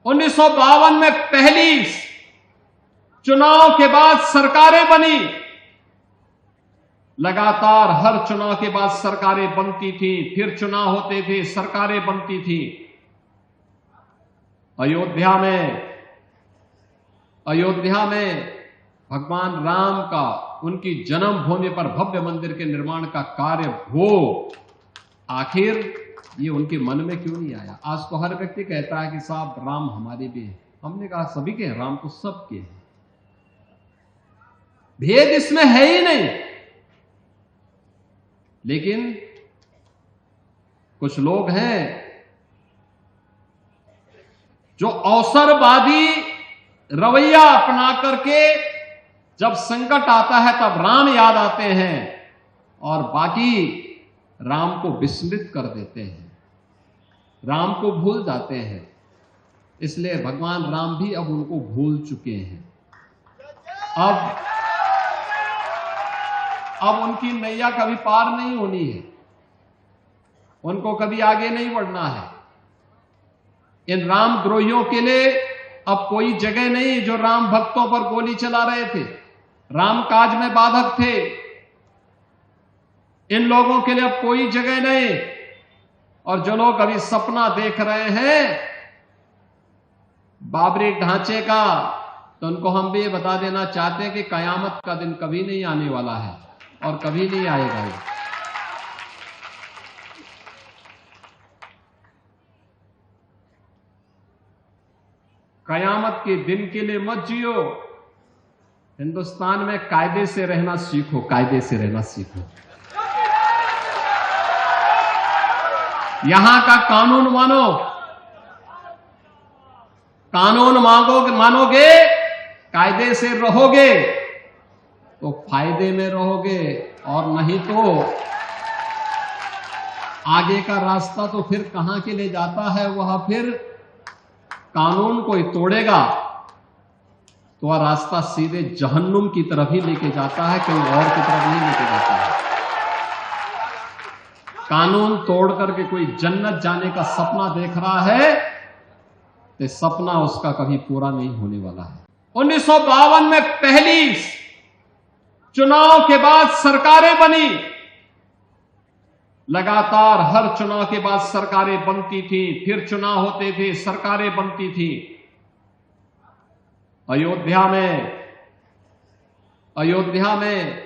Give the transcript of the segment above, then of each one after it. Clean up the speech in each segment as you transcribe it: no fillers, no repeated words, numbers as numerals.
1952 में पहली चुनाव के बाद सरकारें बनी, लगातार हर चुनाव के बाद सरकारें बनती थी, फिर चुनाव होते थे, सरकारें बनती थी। अयोध्या में भगवान राम का, उनकी जन्मभूमि पर भव्य मंदिर के निर्माण का कार्य हो, आखिर ये उनके मन में क्यों नहीं आया? आज तो हर व्यक्ति कहता है कि साहब राम हमारे भी हैं। हमने कहा सभी के हैं, राम तो सबके हैं, भेद इसमें है ही नहीं। लेकिन कुछ लोग हैं जो अवसरवादी रवैया अपना करके जब संकट आता है तब राम याद आते हैं और बाकी राम को विस्मृत कर देते हैं, राम को भूल जाते हैं। इसलिए भगवान राम भी अब उनको भूल चुके हैं। अब उनकी नैया कभी पार नहीं होनी है, उनको कभी आगे नहीं बढ़ना है। इन राम द्रोहियों के लिए अब कोई जगह नहीं जो राम भक्तों पर गोली चला रहे थे, राम काज में बाधक थे। इन लोगों के लिए अब कोई जगह नहीं। और जो लोग अभी सपना देख रहे हैं बाबरी ढांचे का, तो उनको हम भी ये बता देना चाहते हैं कि कयामत का दिन कभी नहीं आने वाला है और कभी नहीं आएगा। कयामत के दिन के लिए मत जियो। हिंदुस्तान में कायदे से रहना सीखो, कायदे से रहना सीखो। यहां का कानून मानो, कानून मानोगे, कायदे से रहोगे तो फायदे में रहोगे, और नहीं तो आगे का रास्ता तो फिर कहां के लिए जाता है? वह फिर कानून कोई तोड़ेगा तो वह रास्ता सीधे जहन्नुम की तरफ ही लेके जाता है, कहीं और की तरफ नहीं लेके जाता है। कानून तोड़ करके कोई जन्नत जाने का सपना देख रहा है तो सपना उसका कभी पूरा नहीं होने वाला है। 1952 में पहली चुनाव के बाद सरकारें बनी, लगातार हर चुनाव के बाद सरकारें बनती थी, फिर चुनाव होते थे, सरकारें बनती थी। अयोध्या में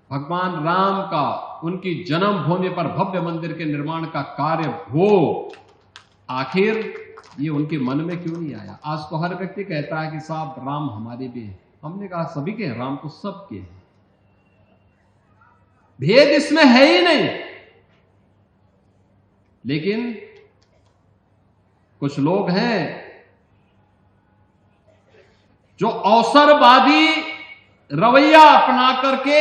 भगवान राम का, उनकी जन्मभूमि पर भव्य मंदिर के निर्माण का कार्य हो, आखिर ये उनके मन में क्यों नहीं आया? आज तो हर व्यक्ति कहता है कि साहब राम हमारे भी हैं। हमने कहा सभी के हैं, राम तो सबके हैं, भेद इसमें है ही नहीं। लेकिन कुछ लोग हैं जो अवसरवादी रवैया अपना करके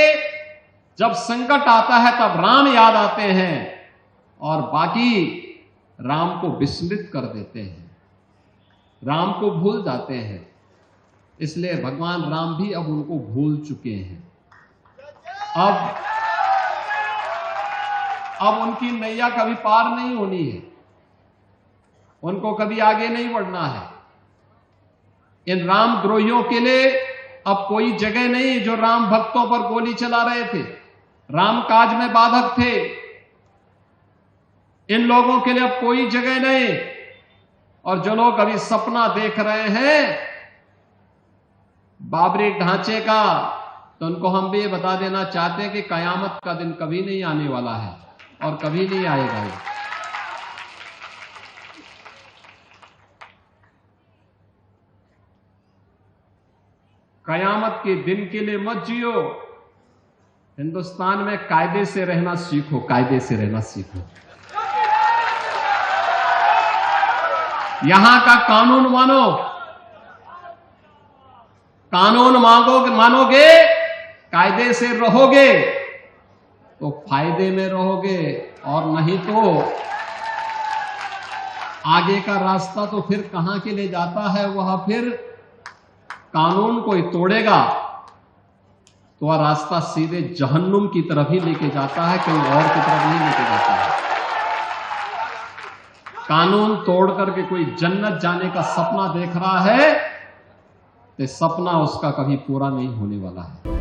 जब संकट आता है तब राम याद आते हैं और बाकी राम को विस्मृत कर देते हैं, राम को भूल जाते हैं। इसलिए भगवान राम भी अब उनको भूल चुके हैं। अब उनकी नैया कभी पार नहीं होनी है, उनको कभी आगे नहीं बढ़ना है। इन राम द्रोहियों के लिए अब कोई जगह नहीं जो राम भक्तों पर गोली चला रहे थे, राम काज में बाधक थे। इन लोगों के लिए अब कोई जगह नहीं। और जो लोग अभी सपना देख रहे हैं बाबरी ढांचे का, तो उनको हम भी ये बता देना चाहते हैं कि कयामत का दिन कभी नहीं आने वाला है और कभी नहीं आएगा। कयामत के दिन के लिए मत जियो। हिंदुस्तान में कायदे से रहना सीखो, कायदे से रहना सीखो। यहां का कानून मानो, कानून मानोगे, कायदे से रहोगे तो फायदे में रहोगे, और नहीं तो आगे का रास्ता तो फिर कहां के लिए जाता है? वह फिर कानून कोई तोड़ेगा तो वह रास्ता सीधे जहन्नुम की तरफ ही लेके जाता है, कहीं और की तरफ नहीं लेके जाता है। कानून तोड़ करके कोई जन्नत जाने का सपना देख रहा है, तो सपना उसका कभी पूरा नहीं होने वाला है।